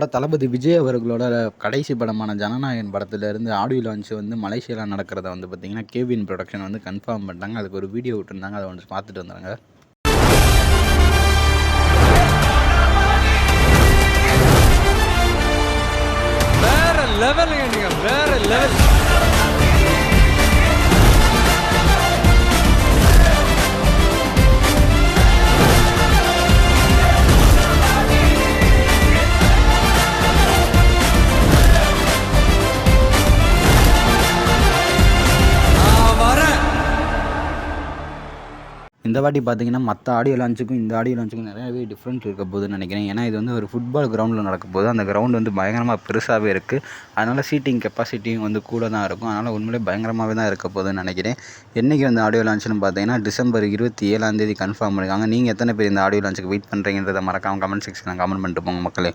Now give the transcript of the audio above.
தளபதி விஜய் அவர்களோட கடைசி படமான ஜனநாயகன் படத்திலிருந்து ஆடியோ லான்ச் வந்து மலேசியாவில் நடக்கிறத வந்து பார்த்தீங்கன்னா கேவின் ப்ரொடக்ஷன் வந்து கன்ஃபார்ம் பண்ணிட்டாங்க. அதுக்கு ஒரு வீடியோ விட்டுருந்தாங்க. அதை வந்து பார்த்துட்டு வந்தாங்க. வேற லெவலுங்க, நீங்க வேற லெவல். இந்த வாட்டி பார்த்தீங்கன்னா மற்ற ஆடியோ லான்ச்சுக்கும் இந்த ஆடியோ லான்ச்சுக்கும் நிறையவே டிஃப்ரெண்ட் இருக்க போகுதுன்னு நினைக்கிறேன். ஏன்னா இது வந்து ஒரு ஃபுட்பால் கிரவுண்டில் நடக்க போகுது. அந்த கிரவுண்ட் வந்து பயங்கரமாக பெருசாகவே இருக்குது. அதனால் சீட்டிங் கெப்பாசிட்டியும் வந்து கூட தான் இருக்கும். அதனால் உண்மையிலே பயங்கரமாகவே தான் இருக்க போகுதுன்னு நினைக்கிறேன். என்றைக்கு வந்து ஆடியோ லான்ச்னு பார்த்தீங்கன்னா டிசம்பர் 27ஆம் தேதி கன்ஃபார்ம் பண்ணியிருக்காங்க. நீங்கள் எத்தனை பேர் இந்த ஆடியோ லான்ச்சுக்கு வெயிட் பண்ணுறீங்கன்றதை மறக்காமல் கமெண்ட் செக்ஷனில் கமெண்ட் பண்ணிட்டு போங்க மக்களே.